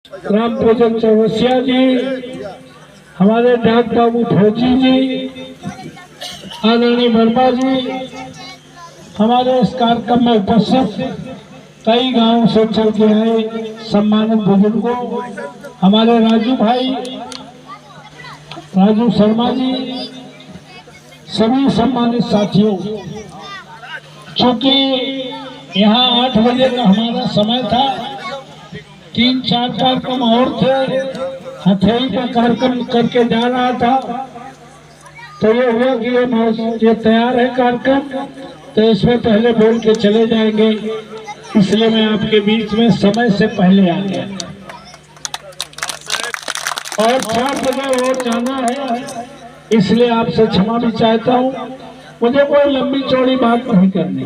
राम पूजन चौरसिया जी, हमारे डाक बाबू फौजी जी, आदरणीय वर्मा जी, हमारे इस कार्यक्रम में उपस्थित कई गांव से चल के आए सम्मानित बुजुर्गों, हमारे राजू भाई, राजू शर्मा जी, सभी सम्मानित साथियों, चूंकि यहाँ 8 बजे का हमारा समय था, 3-4 कार्यक्रम और थे, हथेली का कार्यक्रम करके जा रहा था, तो ये हुआ कि ये तैयार है कार्यक्रम, तो इसमें पहले बोल के चले जाएंगे, इसलिए मैं आपके बीच में समय से पहले आ गया। और 4 बजे और जाना है, इसलिए आपसे क्षमा भी चाहता हूँ। मुझे कोई लंबी चौड़ी बात नहीं करनी।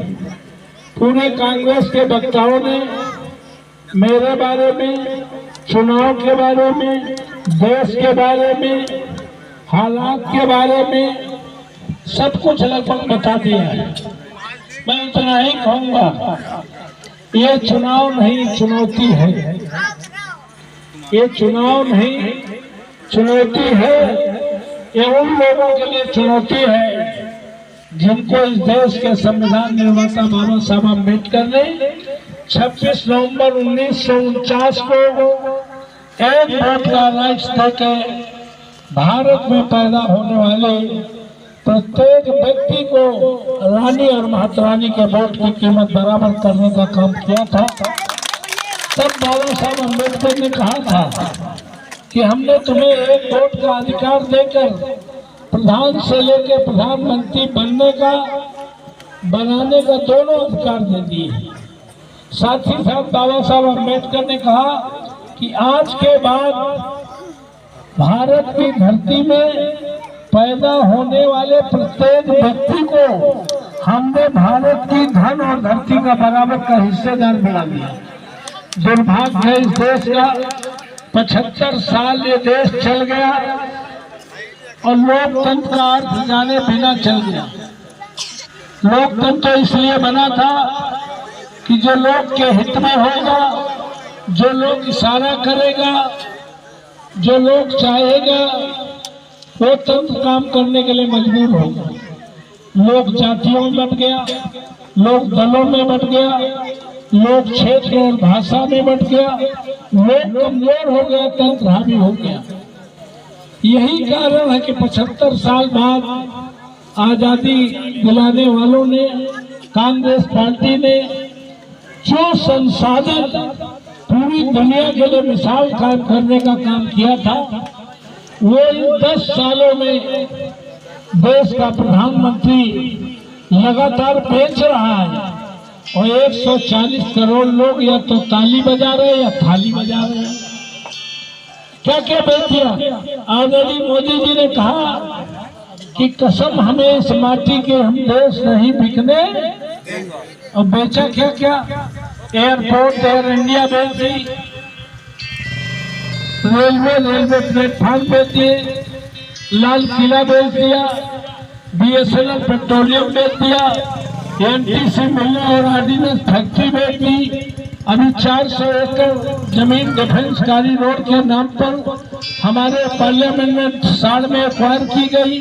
पूरे कांग्रेस के वक्ताओं ने मेरे बारे में, चुनाव के बारे में, देश के बारे में, हालात के बारे में सब कुछ लगभग बता दिया है। मैं इतना ही कहूँगा, ये चुनाव नहीं चुनौती है, ये चुनाव नहीं चुनौती है। ये उन लोगों के लिए चुनौती है जिनको इस देश के संविधान निर्माता बाबा साहब अम्बेडकर ने 26 नवंबर 1949 को एक वोट का राइट देके भारत में पैदा होने वाले प्रत्येक व्यक्ति को रानी और महात्मा रानी के वोट की कीमत बराबर करने का काम किया था। तब बाबा साहब अम्बेडकर ने कहा था कि हमने तुम्हें एक वोट का अधिकार देकर प्रधान से लेकर प्रधानमंत्री बनाने का दोनों अधिकार दे दिए। साथ ही साथ बाबा साहब अम्बेडकर ने कहा कि आज के बाद भारत की धरती में पैदा होने वाले प्रत्येक व्यक्ति को हमने भारत की धन और धरती का बराबर का हिस्सेदार बना दिया। दुर्भाग्य है इस देश का, 75 साल ये देश चल गया और लोकतंत्र का अर्थ जाने बिना चल गया। लोकतंत्र तो इसलिए बना था कि जो लोग के हित में होगा, जो लोग इशारा करेगा, जो लोग चाहेगा, वो तंत्र काम करने के लिए मजबूर होगा। लोग जातियों में बंट गया, लोग दलों में बंट गया, लोग क्षेत्र और भाषा में बंट गया, लोग कमजोर हो गया, तंत्र हावी हो गया। यही कारण है कि 75 साल बाद आजादी दिलाने वालों ने, कांग्रेस पार्टी ने जो संसाधन पूरी दुनिया के लिए मिसाल कायम करने का काम किया था, वो इन 10 सालों में देश का प्रधानमंत्री लगातार बेच रहा है। और 140 करोड़ लोग या तो ताली बजा रहे हैं या थाली बजा रहे हैं। क्या क्या बेच दिया? आदरणीय मोदी जी ने कहा कि कसम हमें इस माटी के हम देश नहीं बिकने, और बेचा क्या क्या? एयरपोर्ट एयर इंडिया बेच दी, रेलवे प्लेटफॉर्म बेच दिए, लाल किला बेच दिया, BSNL पेट्रोलियम बेच दिया, NTC मिलने और ऑर्डिनेंस फैक्ट्री बेच दी। अभी 400 एकड़ जमीन डिफेंस गाड़ी रोड के नाम पर हमारे पार्लियामेंट में साड़ में एक्वायर की गई।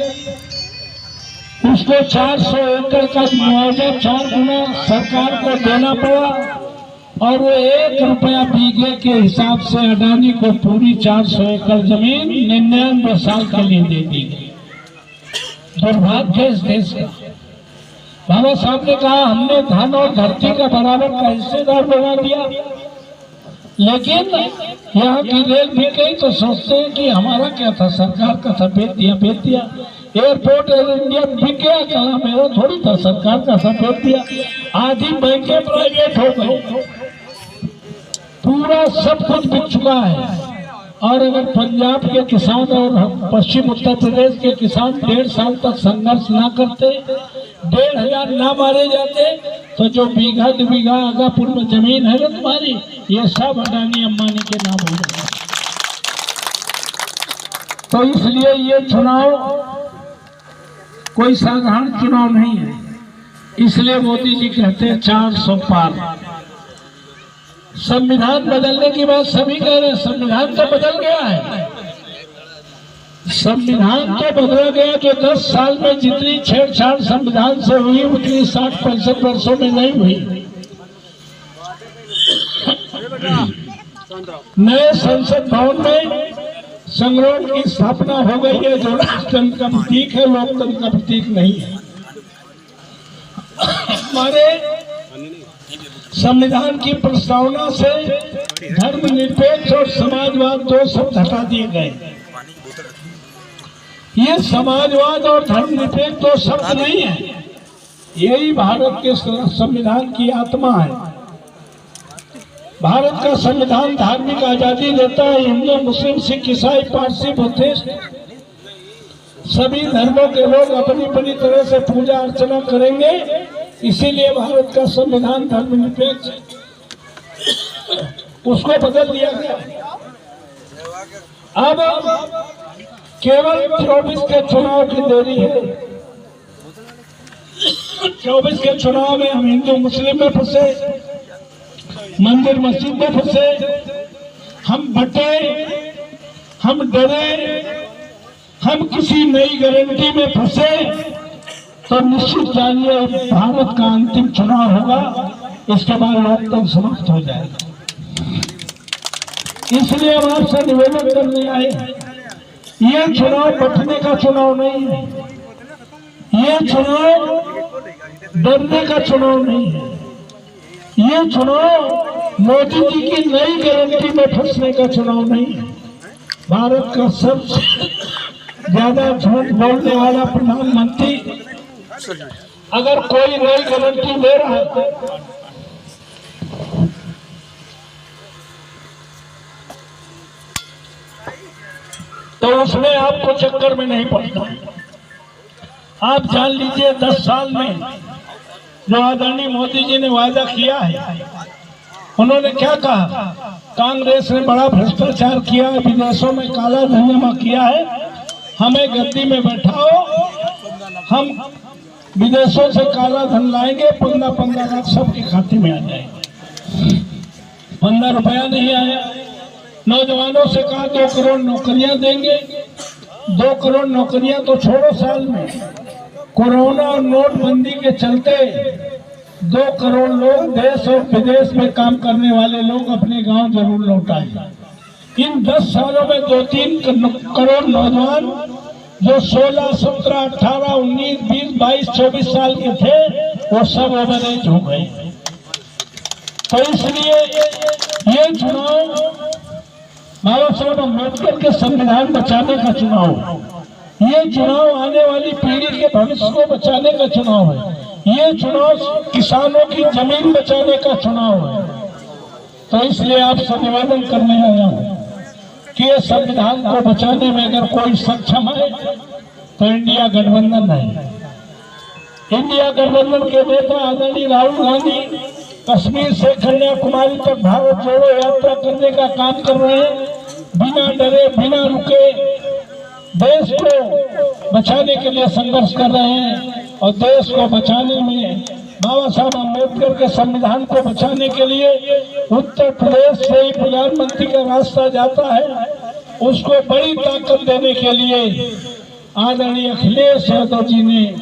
उसको 400 एकड़ का मुआवजा 4 गुना सरकार को देना पड़ा, और वो 1 रुपया बीघे के हिसाब से अडानी को पूरी 400 एकड़ जमीन 99 साल के लिए दे दी गई। दुर्भाग्य इस देश का। बाबा साहब ने कहा हमने धन और धरती का बराबर का हिस्सेदार बना दिया, लेकिन यहाँ की रेल भी गई तो सोचते हैं कि हमारा क्या था, सरकार का था, बेच दिया। एयरपोर्ट एयर इंडिया बिक गया, कहा मेरा थोड़ी था, सरकार का था, बेच दिया। आधी बैंकें प्राइवेट हो गई, पूरा सब कुछ बिक चुका है। और अगर पंजाब के किसान और पश्चिम उत्तर प्रदेश के किसान 1.5 साल तक संघर्ष ना करते, 1,500 ना मारे जाते, तो जो बीघा 2 बीघा आगापुर में जमीन है ना तुम्हारी, ये सब अडानी अंबानी के नाम हो जाए। तो इसलिए ये चुनाव कोई साधारण चुनाव नहीं है। इसलिए मोदी जी कहते हैं 400 पार। संविधान बदलने की बात सभी कह रहे हैं, संविधान तो बदल गया है। संविधान तो बदला गया जो 10 साल में जितनी छेड़छाड़ संविधान से हुई उतनी 60-65 वर्षों में नहीं हुई। नए संसद भवन में संगरोध की स्थापना हो गई है जो राजतंत्र का प्रतीक है, लोकतंत्र का प्रतीक नहीं है। हमारे संविधान की प्रस्तावना से धर्मनिरपेक्ष और समाजवाद 2 शब्द हटा दिए गए। ये समाजवाद और धर्मनिरपेक्ष 2 शब्द नहीं है, यही भारत के संविधान की आत्मा है। भारत का संविधान धार्मिक आजादी देता है। हिंदू, मुस्लिम, सिख, ईसाई, पारसी, बुद्धिस्ट सभी धर्मों के लोग अपनी अपनी तरह से पूजा अर्चना करेंगे, इसीलिए भारत का संविधान धर्मनिरपेक्ष उसको बदल दिया गया। अब केवल 24 के चुनाव की देरी है। 24 के चुनाव में हम हिंदू मुस्लिम में फंसे, मंदिर मस्जिद में फंसे, हम बटे, हम डरे, हम किसी नई गारंटी में फंसे तो निश्चित जानिए भारत का अंतिम चुनाव होगा, इसके बाद लोकतंत्र समाप्त हो जाएगा। इसलिए हम आपसे निवेदन करने आए, ये चुनाव बटने का चुनाव नहीं है, ये चुनाव डरने का चुनाव नहीं है, ये चुनाव मोदी जी की नई गारंटी में फंसने का चुनाव नहीं है। भारत का सबसे ज्यादा झूठ बोलने वाला प्रधानमंत्री अगर कोई नई गारंटी ले रहा है तो उसमें आपको चक्कर में नहीं पड़ता। आप जान लीजिए 10 साल में जो आदरणीय मोदी जी ने वादा किया है, उन्होंने क्या कहा? कांग्रेस ने बड़ा भ्रष्टाचार किया है, विदेशों में काला धन जमा किया है, हमें गद्दी में बैठाओ, हम विदेशों से काला धन लाएंगे, 15-15 लाख सबके खाते में आ जाएंगे। 15 रुपया नहीं आया। नौजवानों से कहा 2 करोड़ नौकरियां देंगे। 2 करोड़ नौकरियां तो छोड़ो, साल में कोरोना और नोटबंदी के चलते 2 करोड़ लोग देश और विदेश में काम करने वाले लोग अपने गांव जरूर लौट आए। इन 10 सालों में 2-3 करोड़ नौजवान जो 16, 17, 18, 19, 20, 22, 24 साल के थे वो सब ओवर एज हो गए। तो इसलिए ये चुनाव बाबा साहब अम्बेडकर के संविधान बचाने का चुनाव, ये चुनाव आने वाली पीढ़ी के भविष्य को बचाने का चुनाव है, ये चुनाव किसानों की जमीन बचाने का चुनाव है। तो इसलिए आपसे निवेदन करने आया हूँ कि ये संविधान को बचाने में अगर कोई सक्षम है तो इंडिया गठबंधन है। इंडिया गठबंधन के नेता आदरणीय राहुल गांधी कश्मीर से कन्याकुमारी तक भारत जोड़ो यात्रा करने का काम कर रहे हैं, बिना डरे बिना रुके देश को बचाने के लिए संघर्ष कर रहे हैं। और देश को बचाने में बाबा साहब अम्बेडकर के संविधान को बचाने के लिए उत्तर प्रदेश से ही प्रधानमंत्री का रास्ता जाता है, उसको बड़ी ताकत देने के लिए आदरणीय अखिलेश यादव जी ने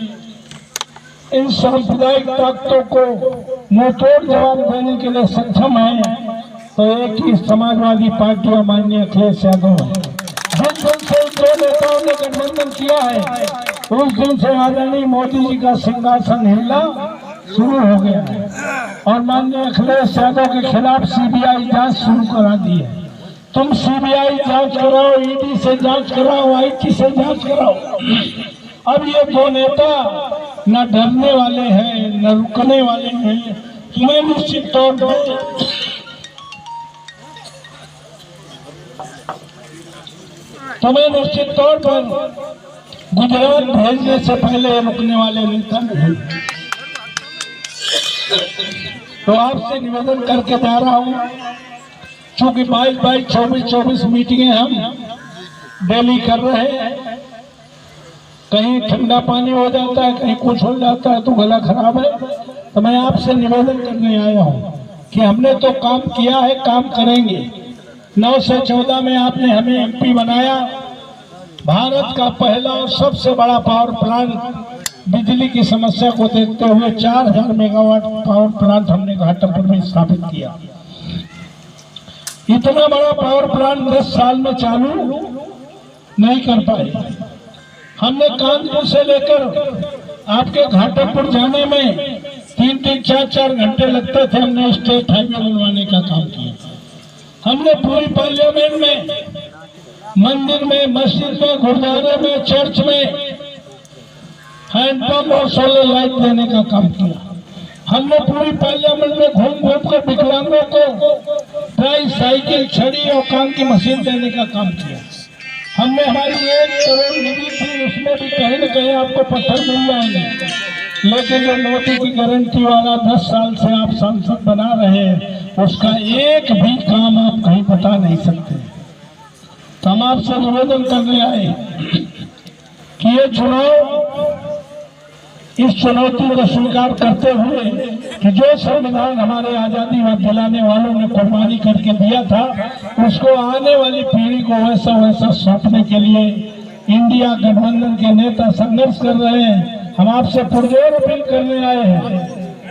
इन सांप्रदायिक ताकतों को मुंहतोड़ जवाब देने के लिए सक्षम है। तो एक ही समाजवादी पार्टी और माननीय अखिलेश यादव है। जिस दिन से 2 नेताओं ने गठबंधन किया है उस दिन से आदरणीय मोदी जी का सिंहासन हिलना शुरू हो गया है और माननीय अखिलेश यादव के खिलाफ सीबीआई जांच शुरू करा दी है। तुम सीबीआई जांच कराओ, ईडी से जांच कराओ, आईटी से जांच कराओ। अब ये 2 नेता न डरने वाले हैं न रुकने वाले हैं। तुम्हें निश्चित तौर पर गुजरात भेजने से पहले रुकने वाले नेता नहीं। तो आपसे निवेदन करके जा रहा हूँ, चूंकि 22, 24 मीटिंगें हम डेली कर रहे हैं, कहीं ठंडा पानी हो जाता है, कहीं कुछ हो जाता है तो गला खराब है। तो मैं आपसे निवेदन करने आया हूँ कि हमने तो काम किया है, काम करेंगे। 9 से 14 में आपने हमें एमपी बनाया। भारत का पहला और सबसे बड़ा पावर प्लांट, बिजली की समस्या को देखते हुए 4000 मेगावाट पावर प्लांट हमने घाटमपुर में स्थापित किया। इतना बड़ा पावर प्लांट 10 साल में चालू नहीं कर पाए। हमने कानपुर से लेकर आपके घाटमपुर जाने में 3-3, 4-4 घंटे लगते थे। हमने स्टेट हाईवे बनवाने का काम किया। हमने पूरी पार्लियामेंट में, मंदिर में, मस्जिद में, गुरुद्वारे में, चर्च में हैंडपंप और सोलर लाइट देने का काम किया। हमने पूरी पार्लियामेंट में घूम घूम कर विकलांगों को ट्राई साइकिल, छड़ी और काम की मशीन देने का काम किया। हमने हमारी 1 करोड़ निधि थी, उसमें भी कहीं न कहीं आपको पत्थर मिल जाएंगे। लेकिन जो मोदी की गारंटी वाला 10 साल से आप सांसद बना रहे हैं, उसका एक भी काम आप कहीं बता नहीं सकते। तो हम आपसे निवेदन करने आए कि ये चुनाव, इस चुनौती को स्वीकार करते हुए कि जो संविधान हमारे आजादी दिलाने वालों ने कुर्बानी करके दिया था, उसको आने वाली पीढ़ी को वैसा वैसा सौंपने के लिए इंडिया गठबंधन के नेता संघर्ष कर रहे हैं। हम आपसे पुरजोर अपील करने आए हैं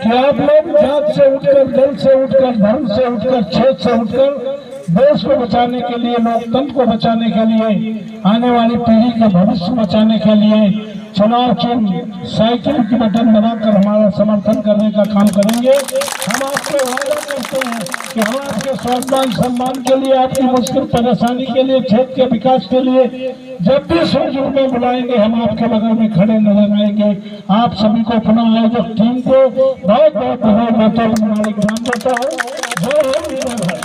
कि आप लोग जात से उठकर, दल से उठकर, धर्म से उठकर, क्षेत्र से उठकर देश को बचाने के लिए, लोकतंत्र को बचाने के लिए, आने वाली पीढ़ी का भविष्य बचाने के लिए चुनाव चिन्ह साइकिल की बटन दबाकर हमारा समर्थन करने का काम करेंगे। हम आपसे वादा करते हैं कि हम आपके स्वाभिमान सम्मान के लिए, आपकी मुश्किल परेशानी के लिए, क्षेत्र के विकास के लिए जब भी सुख में बुलाएंगे, हम आपके बगल में खड़े नजर आएंगे। आप सभी को, पुनः आयोजक टीम को बहुत बहुत धन्यवाद देता हूँ। जय हिंद।